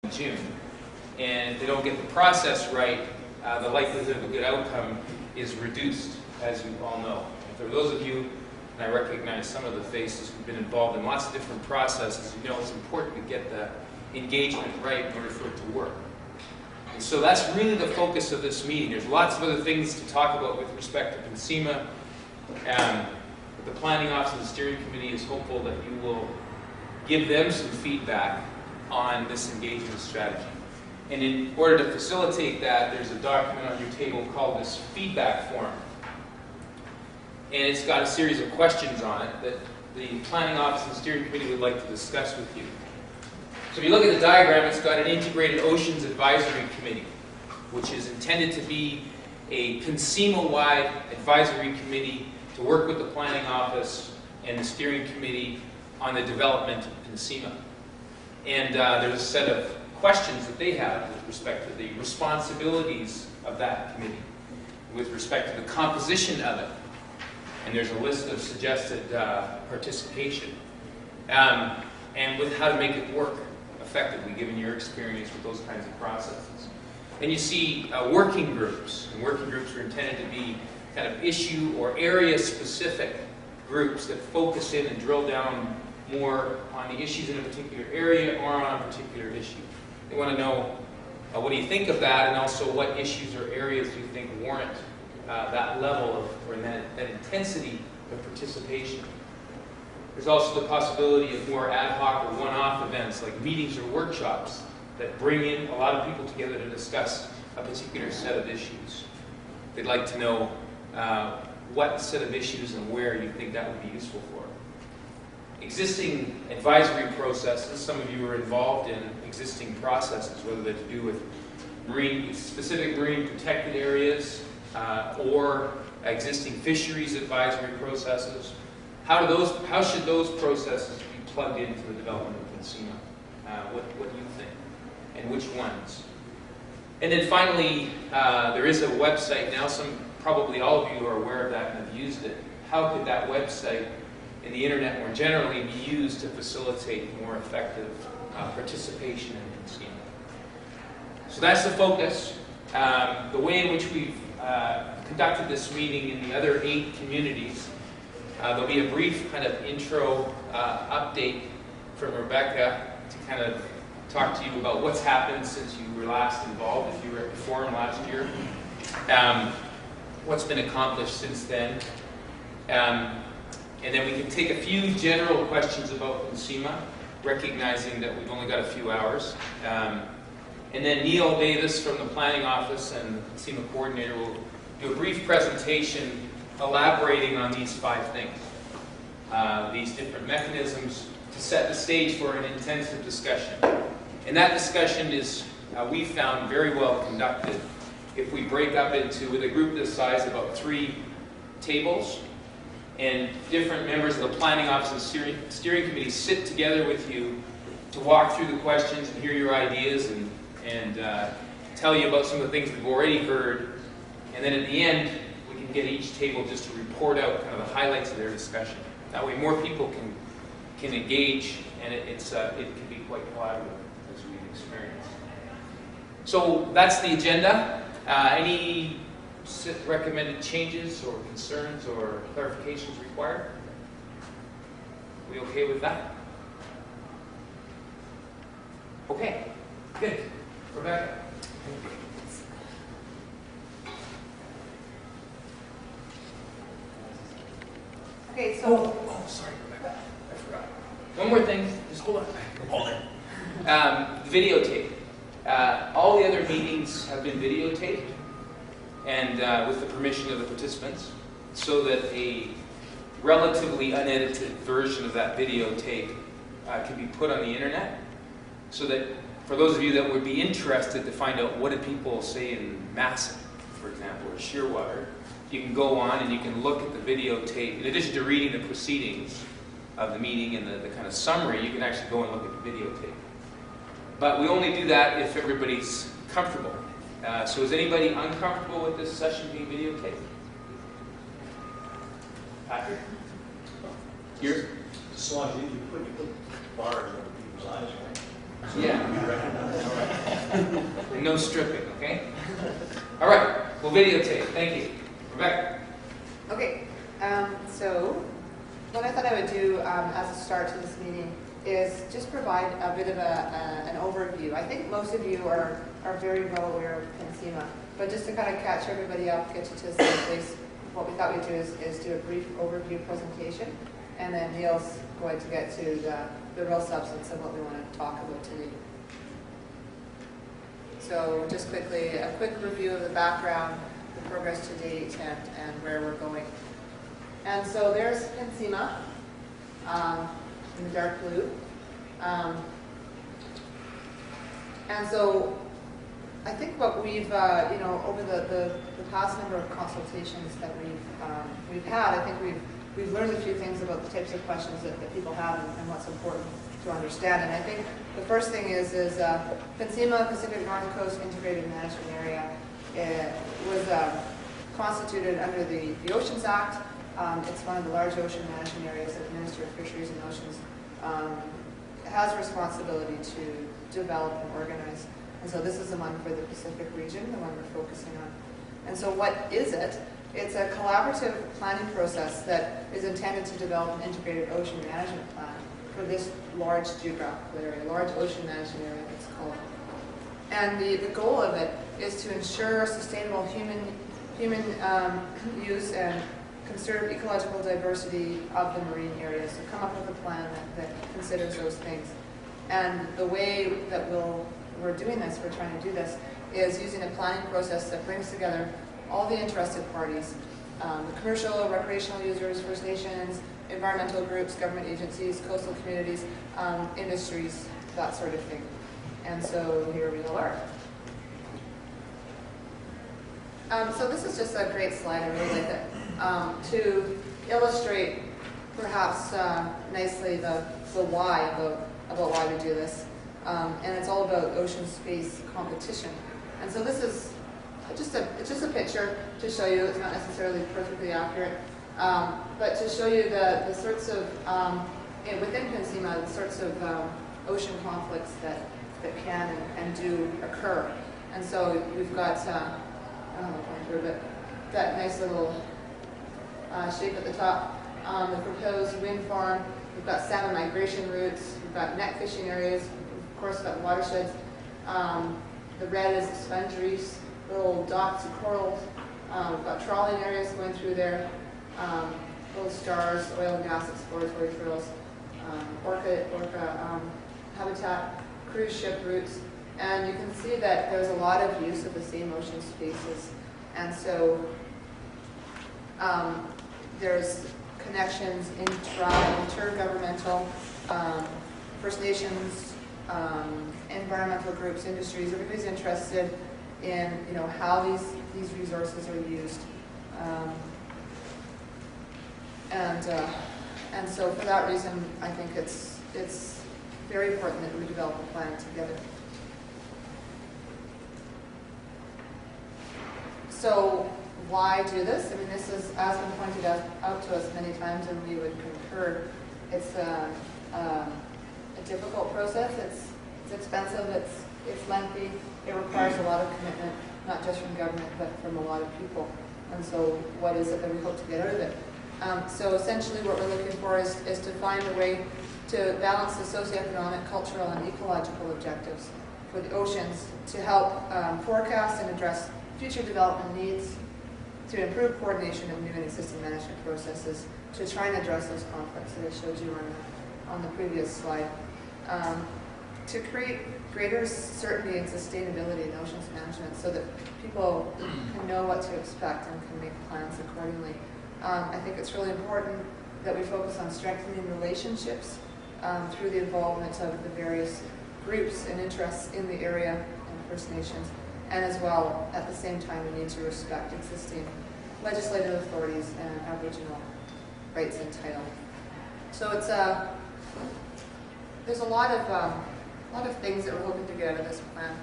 in June. And if they don't get the process right, the likelihood of a good outcome is reduced, as you all know. And for those of you, and I recognize some of the faces who've been involved in lots of different processes, you know it's important to get the engagement right in order for it to work. And so that's really the focus of this meeting. There's lots of other things to talk about with respect to PNCIMA. The Planning Office and the Steering Committee is hopeful that you will give them some feedback on this engagement strategy. And in order to facilitate that, there's a document on your table called this feedback form. And it's got a series of questions on it that the Planning Office and Steering Committee would like to discuss with you. So if you look at the diagram, it's got an Integrated Oceans Advisory Committee, which is intended to be a PNCIMA-wide advisory committee to work with the Planning Office and the Steering Committee on the development of PNCIMA. And there's a set of questions that they have with respect to the responsibilities of that committee, with respect to the composition of it. And there's a list of suggested participation, and with how to make it work effectively, given your experience with those kinds of processes. And you see working groups, and working groups are intended to be kind of issue or area-specific groups that focus in and drill down more on the issues in a particular area or on a particular issue. They want to know what do you think of that, and also what issues or areas do you think warrant that level of, or that intensity of participation. There's also the possibility of more ad hoc or one-off events like meetings or workshops that bring in a lot of people together to discuss a particular set of issues. They'd like to know what set of issues and where you think that would be useful for. Existing advisory processes, some of you are involved in existing processes, whether they're to do with specific marine protected areas or existing fisheries advisory processes. How should those processes be plugged into the development of PNCIMA? What do you think? And which ones? And then finally, there is a website now. Probably all of you are aware of that and have used it. How could that website and the internet more generally be used to facilitate more effective participation in PNCIMA? So that's the focus. The way in which we've conducted this meeting in the other 8 communities, there'll be a brief kind of intro update from Rebecca to kind of talk to you about what's happened since you were last involved, if you were at the forum last year, what's been accomplished since then. And then we can take a few general questions about PNCIMA, recognizing that we've only got a few hours. And then Neil Davis from the Planning Office and the PNCIMA coordinator will do a brief presentation elaborating on these 5 things, these different mechanisms to set the stage for an intensive discussion. And that discussion is, we found, very well conducted if we break up into, with a group this size, about 3 tables, and different members of the Planning Office and Steering Committee sit together with you to walk through the questions and hear your ideas and tell you about some of the things we've already heard. And then at the end, we can get each table just to report out kind of the highlights of their discussion. That way more people can engage, and it can be quite collaborative, as we've experienced. So that's the agenda. Any recommended changes or concerns or clarifications required? Are we okay with that? Okay, good. Rebecca. Okay, so... Oh, sorry, Rebecca. I forgot. One more thing. Just hold on. Hold it. Videotape. All the other meetings have been videotaped, and with the permission of the participants, so that a relatively unedited version of that videotape can be put on the internet, so that for those of you that would be interested to find out what did people say in Masson, for example, or Shearwater, you can go on and you can look at the videotape. In addition to reading the proceedings of the meeting and the kind of summary, you can actually go and look at the videotape. But we only do that if everybody's comfortable. So is anybody uncomfortable with this session being videotaped? Patrick? You're? Just as long as you put bars over people's eyes, right? Yeah. All right. And no stripping, okay? All right. We'll videotape. Thank you. Rebecca. Okay. So what I thought I would do as a start to this meeting is just provide a bit of an overview. I think most of you are very well aware of PNCIMA, but just to kind of catch everybody up, get you to the same place, what we thought we'd do is do a brief overview presentation, and then Neil's going to get to the real substance of what we want to talk about today. So just quickly, a quick review of the background, the progress to date, and where we're going. And so there's PNCIMA in the dark blue. And so I think what we've, over the past number of consultations that we've had, I think we've learned a few things about the types of questions that people have and what's important to understand. And I think the first thing is PNCIMA, Pacific Northcoast Integrated Management Area, was constituted under the Oceans Act. It's one of the large ocean management areas that the Minister of Fisheries and Oceans has responsibility to develop and organize. And so this is the one for the Pacific region, the one we're focusing on. And so what is it? It's a collaborative planning process that is intended to develop an integrated ocean management plan for this large geographical area, large ocean management area, it's called. And the goal of it is to ensure sustainable human use and conserve ecological diversity of the marine areas. So come up with a plan that considers those things. And the way that we're doing this, we're trying to do this, is using a planning process that brings together all the interested parties, the commercial, recreational users, First Nations, environmental groups, government agencies, coastal communities, industries, that sort of thing. And so here we all are. So this is just a great slide, I really like it, to illustrate perhaps nicely the why about why we do this. And it's all about ocean space competition. And so this is it's just a picture to show you, it's not necessarily perfectly accurate, but to show you the sorts of, within PNCIMA, the sorts of ocean conflicts that can and do occur. And so we've got, I don't know if I'm through, but that nice little shape at the top, the proposed wind farm, we've got salmon migration routes, we've got net fishing areas, of course we've got watersheds, the red is the sponge reefs, little docks and corals, we've got trawling areas going through there, little stars, oil and gas exploratory trails, orca habitat, cruise ship routes, and you can see that there's a lot of use of the same ocean spaces. And so there's connections intergovernmental, First Nations, environmental groups, industries, everybody's interested in how these resources are used. And so for that reason, I think it's very important that we develop a plan together. So why do this? I mean, this is, as been pointed out to us many times, and we would concur, it's a difficult process. It's expensive. It's lengthy. It requires a lot of commitment, not just from government, but from a lot of people. And so what is it that we hope to get out of it? So essentially what we're looking for is to find a way to balance the socioeconomic, cultural, and ecological objectives for the oceans to help forecast and address future development needs, to improve coordination of new and existing management processes, to try and address those conflicts that I showed you on the previous slide, to create greater certainty and sustainability in oceans management so that people can know what to expect and can make plans accordingly. I think it's really important that we focus on strengthening relationships through the involvement of the various groups and interests in the area and First Nations, and as well, at the same time, we need to respect existing legislative authorities and Aboriginal rights and title. So it's there's a lot of things that we're hoping to get out of this plan.